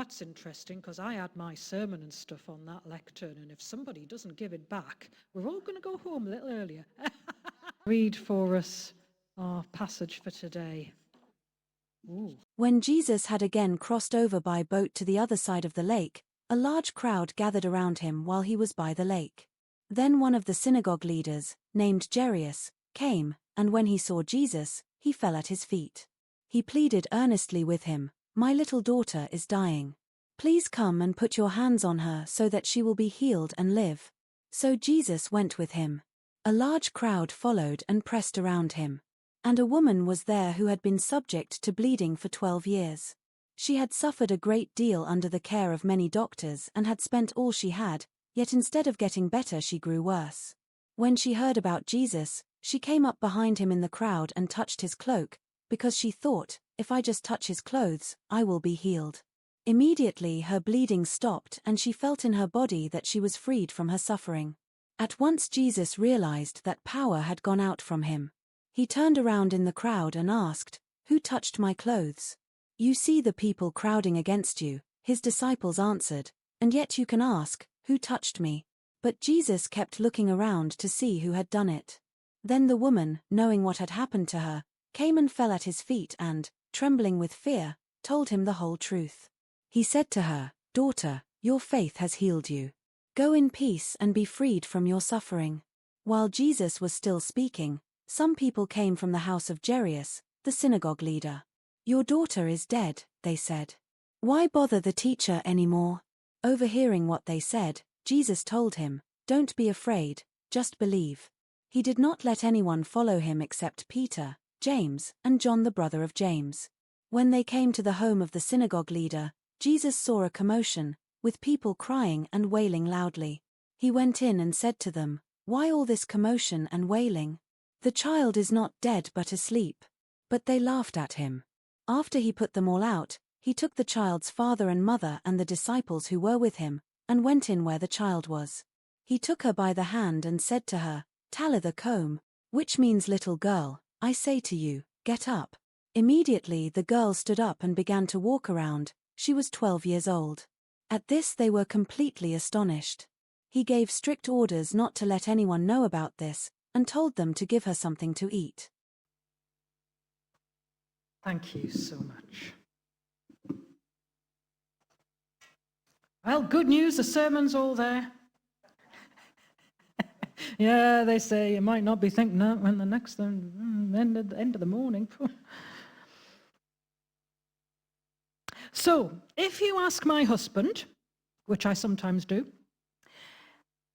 that's interesting because I had my sermon and stuff on that lectern, and if somebody doesn't give it back, we're all going to go home a little earlier. Read for us our passage for today. Ooh. When Jesus had again crossed over by boat to the other side of the lake, a large crowd gathered around him while he was by the lake. Then one of the synagogue leaders, named Jairus, came, and when he saw Jesus, he fell at his feet. He pleaded earnestly with him, "My little daughter is dying. Please come and put your hands on her so that she will be healed and live." So Jesus went with him. A large crowd followed and pressed around him. And a woman was there who had been subject to bleeding for 12 years. She had suffered a great deal under the care of many doctors and had spent all she had, yet instead of getting better she grew worse. When she heard about Jesus, she came up behind him in the crowd and touched his cloak, because she thought, "If I just touch his clothes, I will be healed." Immediately her bleeding stopped and she felt in her body that she was freed from her suffering. At once Jesus realized that power had gone out from him. He turned around in the crowd and asked, "Who touched my clothes?" "You see the people crowding against you," his disciples answered, "and yet you can ask, 'Who touched me?'" But Jesus kept looking around to see who had done it. Then the woman, knowing what had happened to her, came and fell at his feet and, trembling with fear, told him the whole truth. He said to her, "Daughter, your faith has healed you. Go in peace and be freed from your suffering." While Jesus was still speaking, some people came from the house of Jairus, the synagogue leader. "Your daughter is dead," they said. "Why bother the teacher anymore?" Overhearing what they said, Jesus told him, "Don't be afraid, just believe." He did not let anyone follow him except Peter, James, and John the brother of James. When they came to the home of the synagogue leader, Jesus saw a commotion, with people crying and wailing loudly. He went in and said to them, "Why all this commotion and wailing? The child is not dead but asleep." But they laughed at him. After he put them all out, he took the child's father and mother and the disciples who were with him, and went in where the child was. He took her by the hand and said to her, "Talitha koum," which means, "Little girl, I say to you, get up." Immediately the girl stood up and began to walk around. She was 12 years old. At this they were completely astonished. He gave strict orders not to let anyone know about this, and told them to give her something to eat. Thank you so much. Well, good news, the sermon's all there. Yeah, they say you might not be thinking that when the next end of the morning. So, if you ask my husband, which I sometimes do,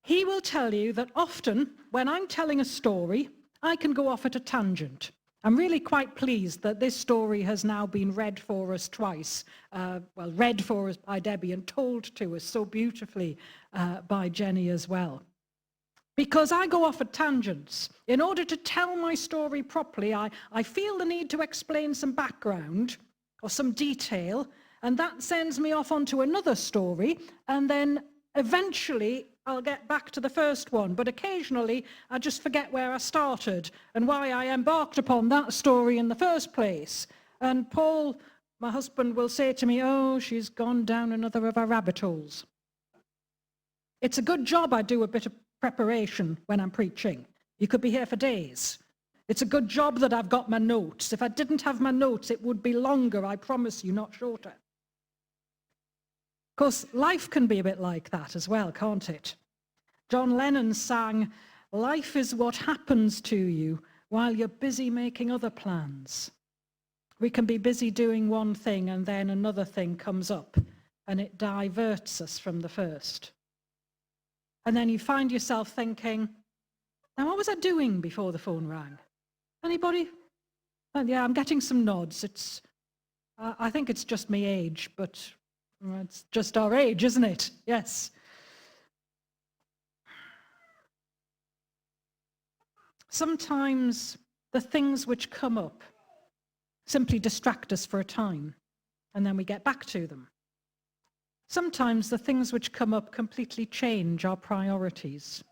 he will tell you that often when I'm telling a story, I can go off at a tangent. I'm really quite pleased that this story has now been read for us twice. Read for us by Debbie and told to us so beautifully by Jenny as well. Because I go off at tangents. In order to tell my story properly, I feel the need to explain some background or some detail, and that sends me off onto another story, and then eventually I'll get back to the first one, but occasionally I just forget where I started and why I embarked upon that story in the first place. And Paul, my husband, will say to me, "Oh, she's gone down another of her rabbit holes." It's a good job I do a bit of preparation when I'm preaching. You could be here for days. It's a good job that I've got my notes. If I didn't have my notes, it would be longer, I promise you, not shorter. Of course, life can be a bit like that as well, can't it? John Lennon sang, "Life is what happens to you while you're busy making other plans." We can be busy doing one thing and then another thing comes up and it diverts us from the first. And then you find yourself thinking, now what was I doing before the phone rang? Anybody? Yeah, I'm getting some nods. I think it's just my age, but it's just our age, isn't it? Yes. Sometimes the things which come up simply distract us for a time, and then we get back to them. Sometimes the things which come up completely change our priorities,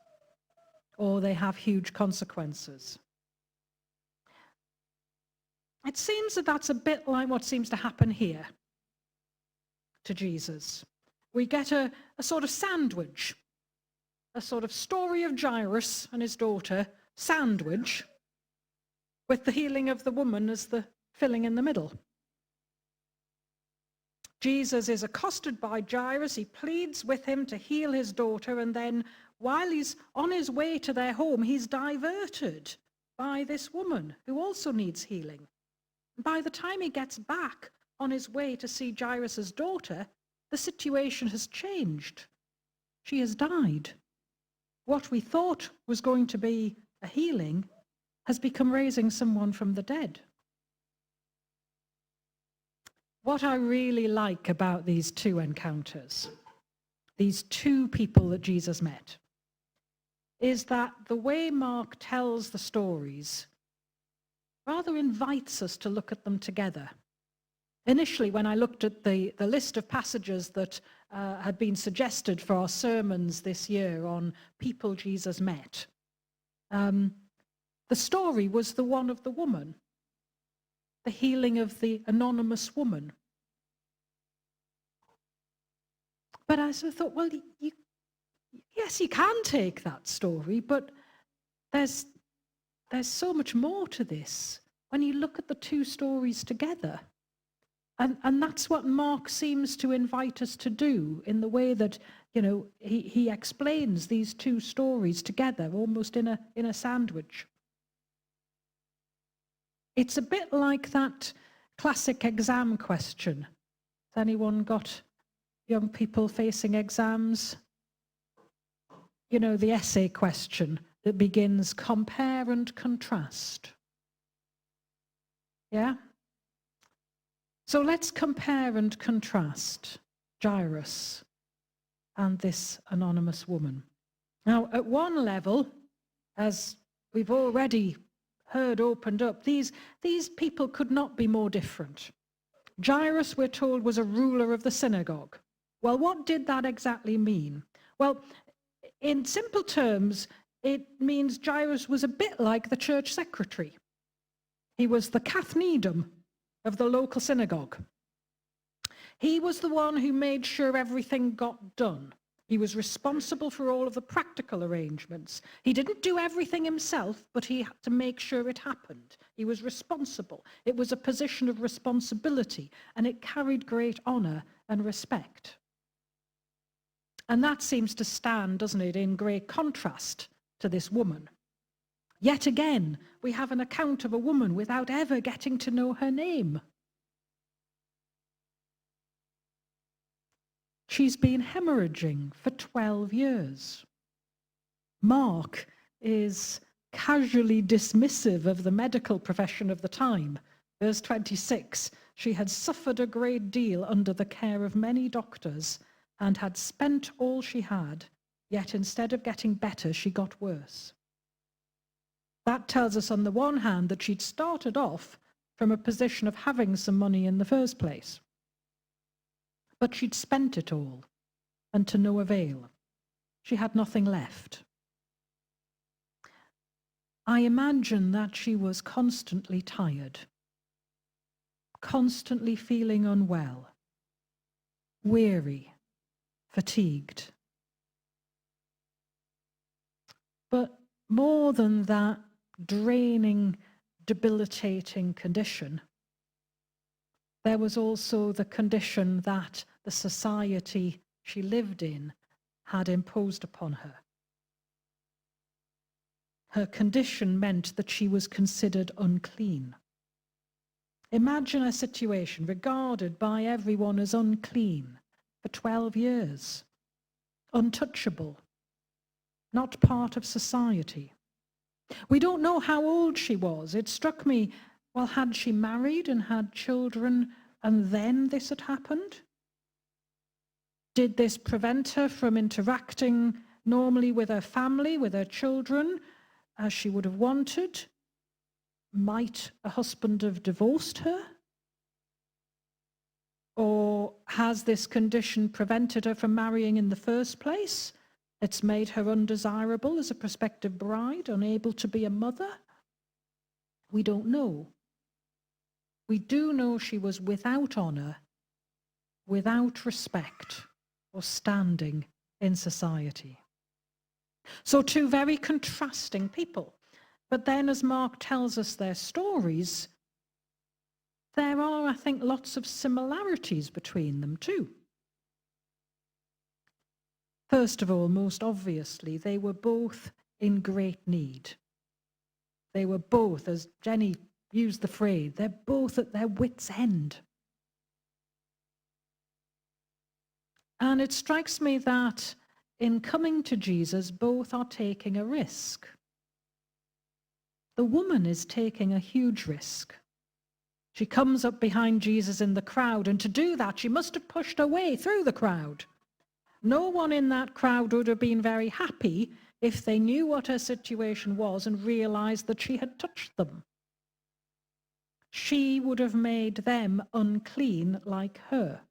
or they have huge consequences. It seems that that's a bit like what seems to happen here. to Jesus. We get a sort of sandwich, a sort of story of Jairus and his daughter sandwich, with the healing of the woman as the filling in the middle. Jesus is accosted by Jairus. He pleads with him to heal his daughter, and then while he's on his way to their home, he's diverted by this woman who also needs healing. By the time he gets back on his way to see Jairus' daughter, the situation has changed. She has died. What we thought was going to be a healing has become raising someone from the dead. What I really like about these two encounters, these two people that Jesus met, is that the way Mark tells the stories rather invites us to look at them together. Initially, when I looked at the list of passages that had been suggested for our sermons this year on people Jesus met, the story was the one of the woman, the healing of the anonymous woman. But I sort of thought, well, yes, you can take that story, but there's so much more to this when you look at the two stories together. And that's what Mark seems to invite us to do in the way that, he explains these two stories together, almost in a sandwich. It's a bit like that classic exam question. Has anyone got young people facing exams? The essay question that begins, compare and contrast. Yeah? So let's compare and contrast Jairus and this anonymous woman. Now, at one level, as we've already heard opened up, these people could not be more different. Jairus, we're told, was a ruler of the synagogue. Well, what did that exactly mean? Well, in simple terms, it means Jairus was a bit like the church secretary. He was the cathedrum of the local synagogue. He was the one who made sure everything got done. He was responsible for all of the practical arrangements. He didn't do everything himself, but he had to make sure it happened. He was responsible. It was a position of responsibility, and it carried great honor and respect. And that seems to stand, doesn't it, in great contrast to this woman. Yet again, we have an account of a woman without ever getting to know her name. She's been hemorrhaging for 12 years. Mark is casually dismissive of the medical profession of the time. Verse 26, she had suffered a great deal under the care of many doctors and had spent all she had, yet instead of getting better, she got worse. That tells us on the one hand that she'd started off from a position of having some money in the first place. But she'd spent it all, and to no avail. She had nothing left. I imagine that she was constantly tired, constantly feeling unwell, weary, fatigued. But more than that draining, debilitating condition, there was also the condition that the society she lived in had imposed upon her. Her condition meant that she was considered unclean. Imagine a situation regarded by everyone as unclean for 12 years, untouchable, not part of society. We don't know how old she was. It struck me, well, had she married and had children and then this had happened? Did this prevent her from interacting normally with her family, with her children, as she would have wanted? Might a husband have divorced her? Or has this condition prevented her from marrying in the first place? It's made her undesirable as a prospective bride, unable to be a mother? We don't know. We do know she was without honor without respect or standing in society. So two very contrasting people. But then as Mark tells us their stories, there are, I think, lots of similarities between them too. First of all, most obviously, they were both in great need. They were both, as Jenny used the phrase, they're both at their wits' end. And it strikes me that in coming to Jesus, both are taking a risk. The woman is taking a huge risk. She comes up behind Jesus in the crowd, and to do that, she must have pushed her way through the crowd. No one in that crowd would have been very happy if they knew what her situation was and realized that she had touched them. She would have made them unclean like her.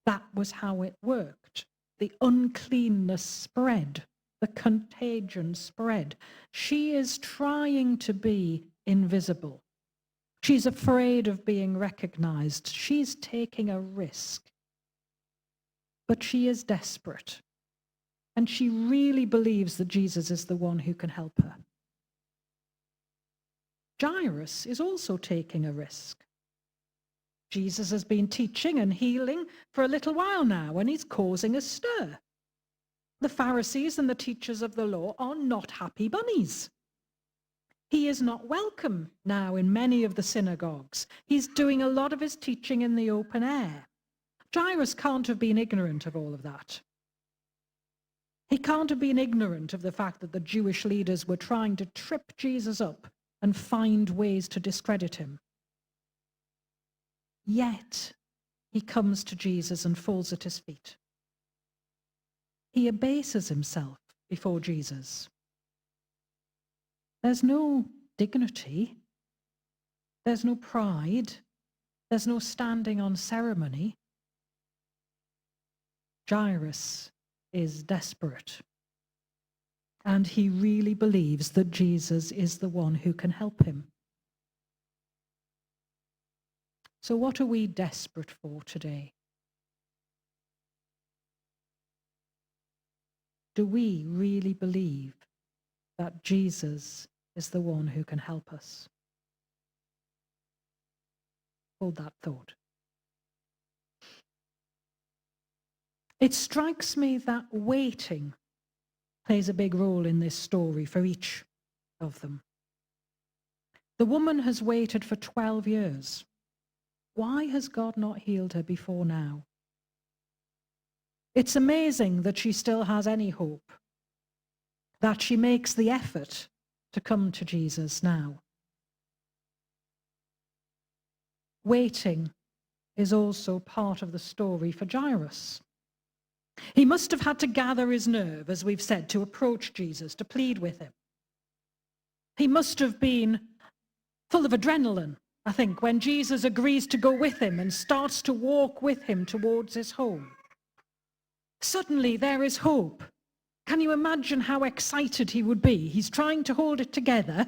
That was how it worked. The uncleanness spread. The contagion spread. She is trying to be invisible. She's afraid of being recognized. She's taking a risk. But she is desperate. And she really believes that Jesus is the one who can help her. Jairus is also taking a risk. Jesus has been teaching and healing for a little while now, and he's causing a stir. The Pharisees and the teachers of the law are not happy bunnies. He is not welcome now in many of the synagogues. He's doing a lot of his teaching in the open air. Jairus can't have been ignorant of all of that. He can't have been ignorant of the fact that the Jewish leaders were trying to trip Jesus up and find ways to discredit him. Yet, he comes to Jesus and falls at his feet. He abases himself before Jesus. There's no dignity. There's no pride. There's no standing on ceremony. Jairus is desperate. And he really believes that Jesus is the one who can help him. So what are we desperate for today? Do we really believe that Jesus is the one who can help us? Hold that thought. It strikes me that waiting plays a big role in this story for each of them. The woman has waited for 12 years. Why has God not healed her before now? It's amazing that she still has any hope, that she makes the effort to come to Jesus now. Waiting is also part of the story for Jairus. He must have had to gather his nerve, as we've said, to approach Jesus, to plead with him. He must have been full of adrenaline, I think, when Jesus agrees to go with him and starts to walk with him towards his home. Suddenly there is hope. Can you imagine how excited he would be? He's trying to hold it together.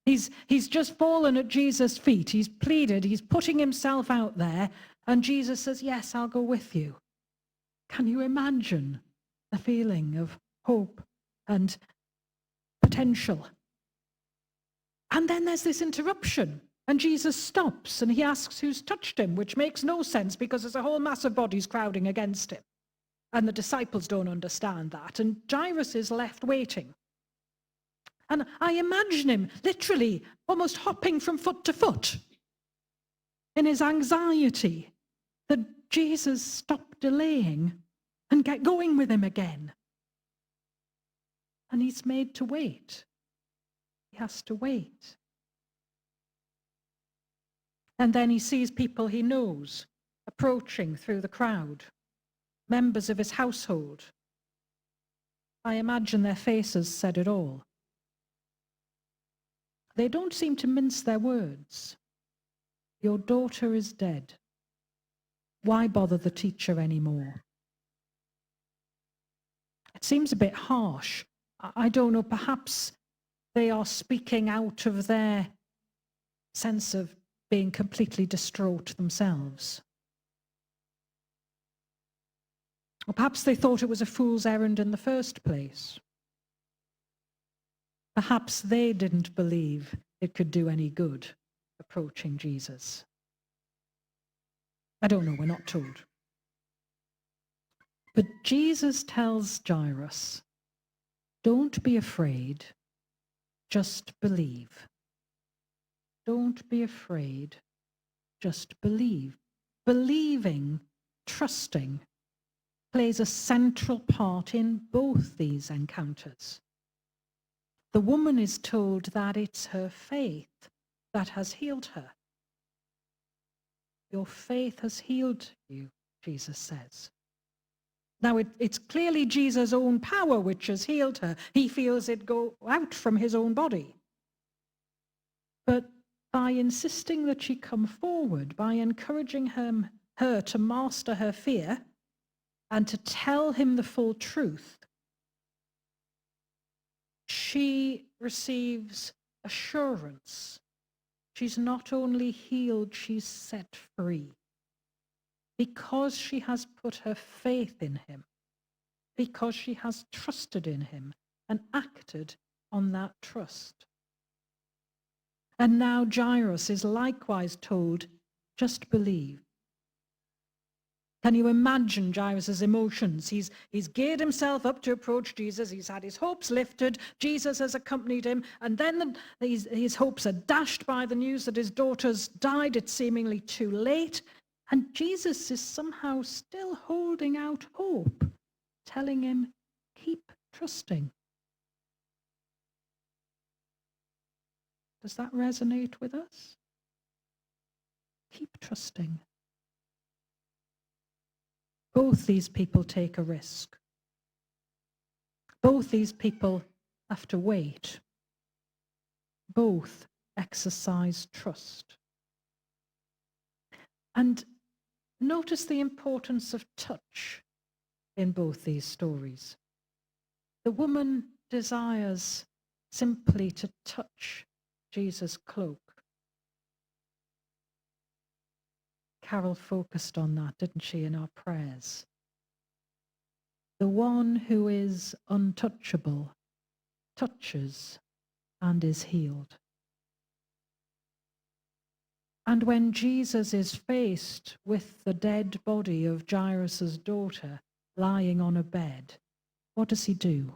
He's just fallen at Jesus' feet. He's pleaded. He's putting himself out there. And Jesus says, yes, I'll go with you. Can you imagine the feeling of hope and potential? And then there's this interruption. And Jesus stops and he asks who's touched him, which makes no sense because there's a whole mass of bodies crowding against him. And the disciples don't understand that. And Jairus is left waiting. And I imagine him literally almost hopping from foot to foot in his anxiety that Jesus stopped delaying and get going with him again. And he's made to wait. He has to wait. And then he sees people he knows approaching through the crowd, members of his household. I imagine their faces said it all. They don't seem to mince their words. Your daughter is dead. Why bother the teacher anymore? It seems a bit harsh. I don't know, perhaps they are speaking out of their sense of being completely distraught themselves. Or perhaps they thought it was a fool's errand in the first place. Perhaps they didn't believe it could do any good approaching Jesus. I don't know, we're not told. But Jesus tells Jairus, don't be afraid, just believe. Don't be afraid, just believe. Believing, trusting, plays a central part in both these encounters. The woman is told that it's her faith that has healed her. Your faith has healed you, Jesus says. Now, it's clearly Jesus' own power which has healed her. He feels it go out from his own body. But by insisting that she come forward, by encouraging her to master her fear and to tell him the full truth, she receives assurance. She's not only healed, she's set free. Because she has put her faith in him, because she has trusted in him and acted on that trust. And now Jairus is likewise told, just believe. Can you imagine Jairus' emotions? He's geared himself up to approach Jesus. He's had his hopes lifted. Jesus has accompanied him. And then his hopes are dashed by the news that his daughter's died. It's seemingly too late. And Jesus is somehow still holding out hope, telling him, keep trusting. Does that resonate with us? Keep trusting. Both these people take a risk. Both these people have to wait. Both exercise trust. And notice the importance of touch in both these stories. The woman desires simply to touch Jesus' cloak. Carol focused on that, didn't she, in our prayers? The one who is untouchable touches and is healed. And when Jesus is faced with the dead body of Jairus' daughter lying on a bed, what does he do?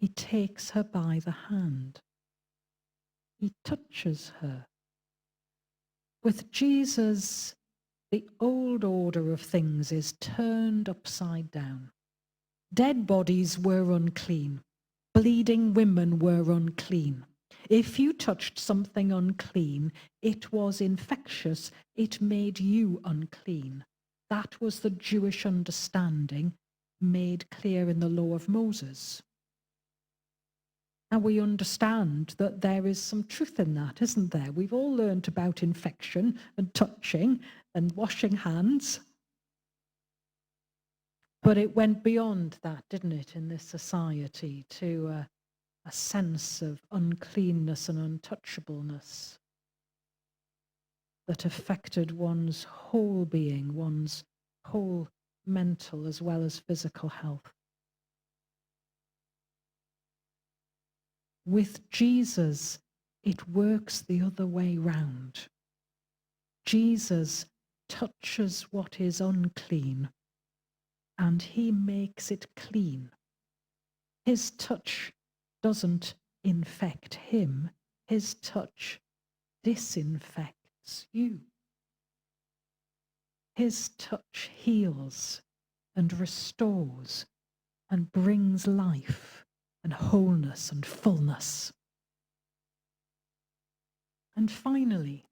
He takes her by the hand. He touches her. With Jesus, the old order of things is turned upside down. Dead bodies were unclean. Bleeding women were unclean. If you touched something unclean, it was infectious. It made you unclean. That was the Jewish understanding made clear in the law of Moses. And we understand that there is some truth in that, isn't there? We've all learned about infection and touching and washing hands. But it went beyond that, didn't it, in this society, to a sense of uncleanness and untouchableness that affected one's whole being, one's whole mental as well as physical health. With Jesus, it works the other way round. Jesus touches what is unclean, and he makes it clean. His touch doesn't infect him. His touch disinfects you. His touch heals and restores and brings life and wholeness and fullness. And finally,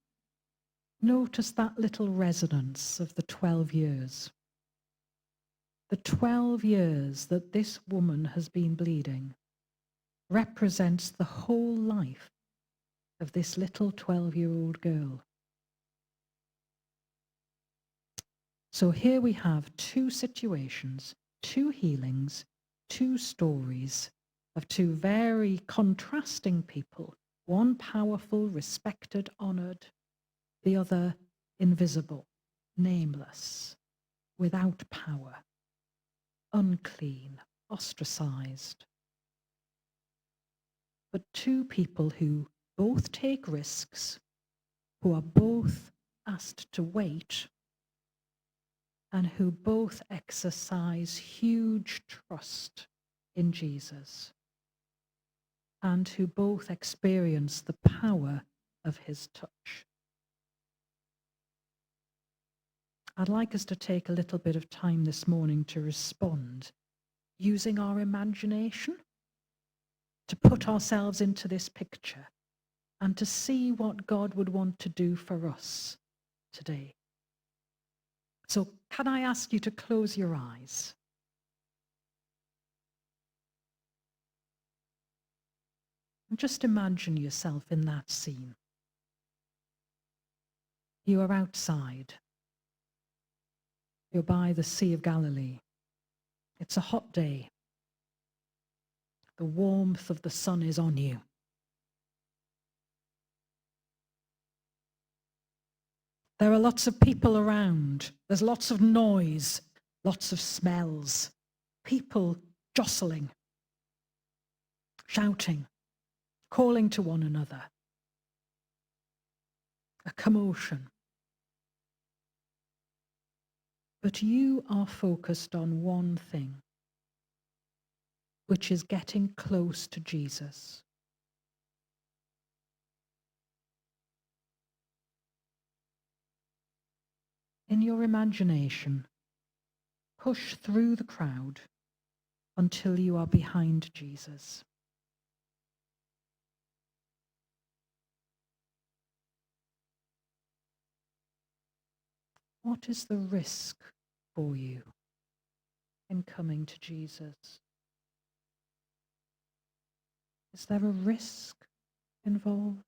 notice that little resonance of the 12 years. The 12 years that this woman has been bleeding represents the whole life of this little 12-year-old girl. So here we have two situations, two healings, two stories of two very contrasting people, one powerful, respected, honored, the other invisible, nameless, without power, unclean, ostracized. But two people who both take risks, who are both asked to wait, and who both exercise huge trust in Jesus, and who both experience the power of his touch. I'd like us to take a little bit of time this morning to respond using our imagination, to put ourselves into this picture and to see what God would want to do for us today. So can I ask you to close your eyes? And just imagine yourself in that scene. You are outside. You're by the Sea of Galilee. It's a hot day. The warmth of the sun is on you. There are lots of people around. There's lots of noise, lots of smells. People jostling, shouting, calling to one another. A commotion. But you are focused on one thing, which is getting close to Jesus. In your imagination, push through the crowd until you are behind Jesus. What is the risk for you in coming to Jesus? Is there a risk involved?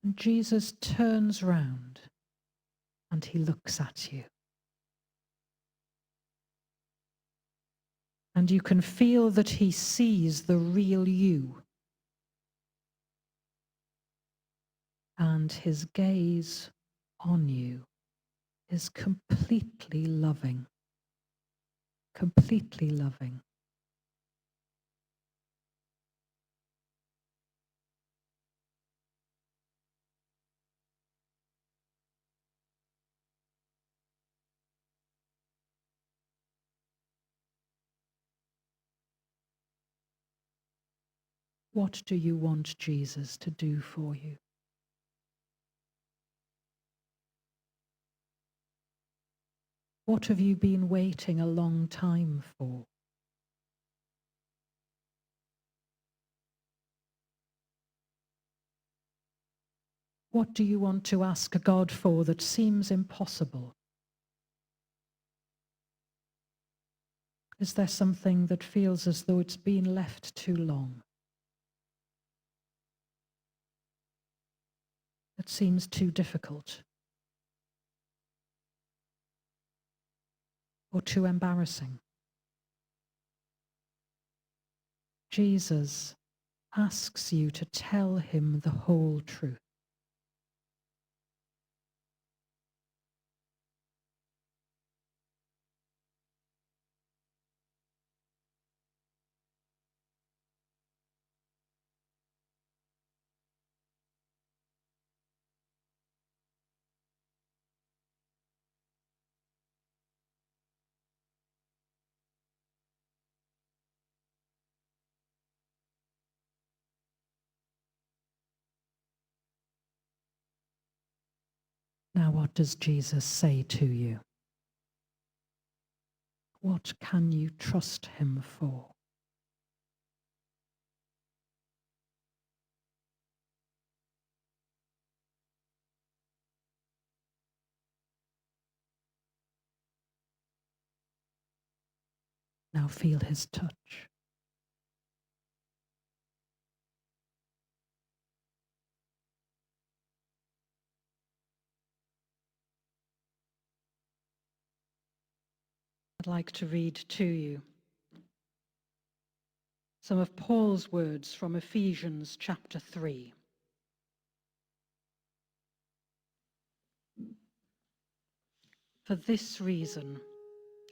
And Jesus turns round and he looks at you. And you can feel that he sees the real you. And his gaze on you is completely loving. Completely loving. What do you want Jesus to do for you? What have you been waiting a long time for? What do you want to ask God for that seems impossible? Is there something that feels as though it's been left too long? That seems too difficult? Or too embarrassing? Jesus asks you to tell him the whole truth. Now, what does Jesus say to you? What can you trust him for? Now feel his touch. like to read to you some of Paul's words from Ephesians chapter 3. For this reason,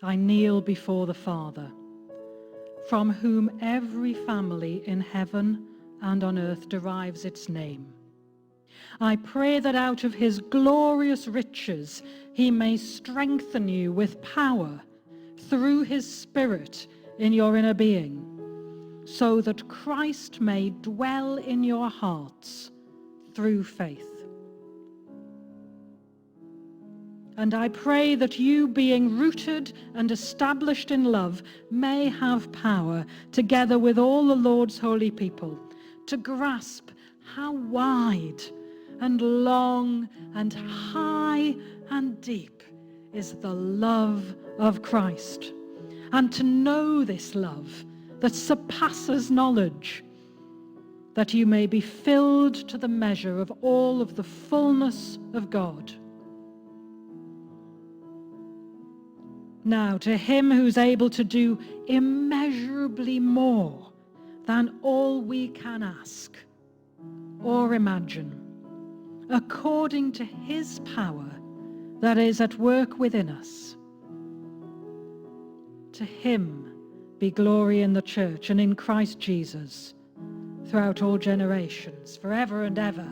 I kneel before the Father, from whom every family in heaven and on earth derives its name. I pray that out of his glorious riches he may strengthen you with power through his Spirit in your inner being, so that Christ may dwell in your hearts through faith. And I pray that you, being rooted and established in love, may have power, together with all the Lord's holy people, to grasp how wide and long and high and deep is the love of Christ, and to know this love that surpasses knowledge, that you may be filled to the measure of all of the fullness of God. Now, to him who's able to do immeasurably more than all we can ask or imagine, according to his power that is at work within us, to him be glory in the church and in Christ Jesus throughout all generations, forever and ever.